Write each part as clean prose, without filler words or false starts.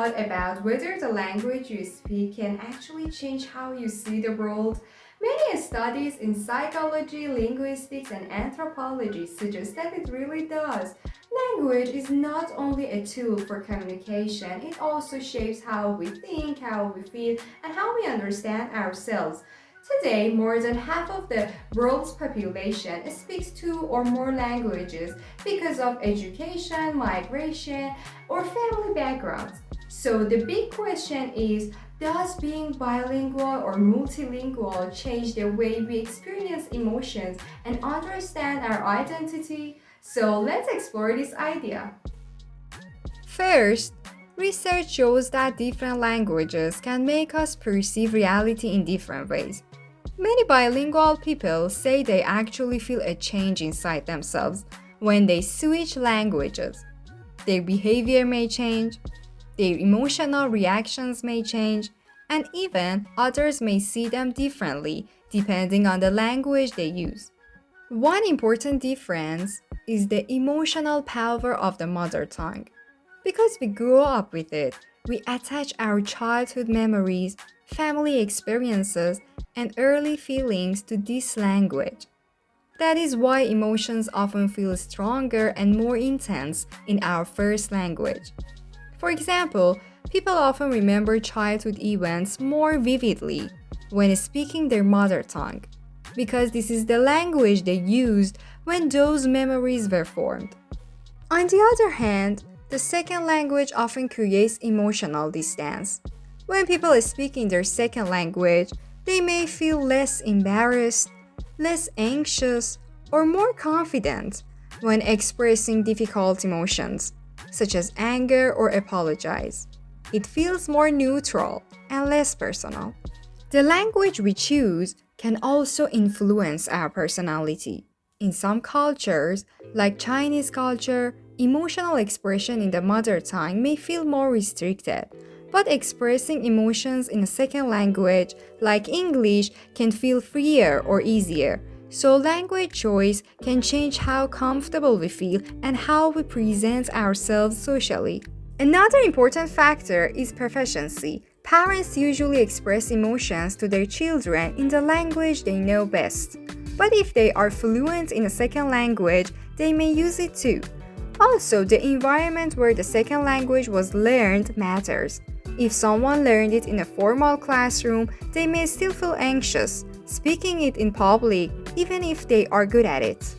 thought about whether the language you speak can actually change how you see the world? Many studies in psychology, linguistics, and anthropology suggest that it really does. Language is not only a tool for communication, it also shapes how we think, how we feel, and how we understand ourselves. Today, more than half of the world's population speaks two or more languages because of education, migration, or family backgrounds. So, the big question is, does being bilingual or multilingual change the way we experience emotions and understand our identity? So, let's explore this idea. First, research shows that different languages can make us perceive reality in different ways. Many bilingual people say they actually feel a change inside themselves when they switch languages. Their behavior may change, their emotional reactions may change, and even others may see them differently depending on the language they use. One important difference is the emotional power of the mother tongue. Because we grew up with it, we attach our childhood memories, family experiences, and early feelings to this language. That is why emotions often feel stronger and more intense in our first language. For example, people often remember childhood events more vividly when speaking their mother tongue, because this is the language they used when those memories were formed. On the other hand, the second language often creates emotional distance. When people speak in their second language, they may feel less embarrassed, less anxious, or more confident when expressing difficult emotions, such as anger or apologize. It feels more neutral and less personal. The language we choose can also influence our personality. In some cultures, like Chinese culture, emotional expression in the mother tongue may feel more restricted, but expressing emotions in a second language, like English, can feel freer or easier. So, language choice can change how comfortable we feel and how we present ourselves socially. Another important factor is proficiency. Parents usually express emotions to their children in the language they know best. But if they are fluent in a second language, they may use it too. Also, the environment where the second language was learned matters. If someone learned it in a formal classroom, they may still feel anxious speaking it in public, even if they are good at it.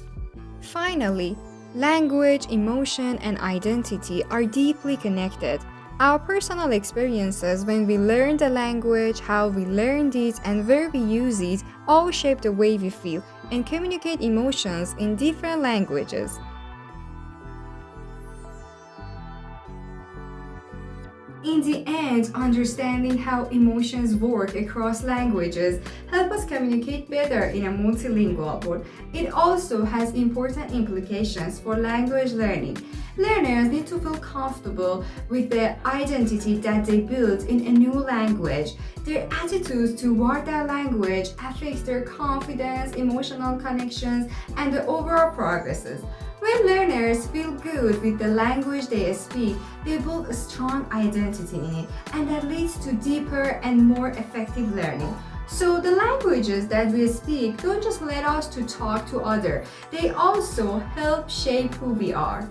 Finally, language, emotion, and identity are deeply connected. Our personal experiences when we learn the language, how we learned it, and where we use it all shape the way we feel and communicate emotions in different languages. In the end, understanding how emotions work across languages help us communicate better in a multilingual world. It also has important implications for language learning. Learners need to feel comfortable with the identity that they build in a new language. Their attitudes toward that language affects their confidence, emotional connections, and the overall progresses. When learners feel good with the language they speak, they build a strong identity in it, and that leads to deeper and more effective learning. So the languages that we speak don't just let us to talk to others, they also help shape who we are.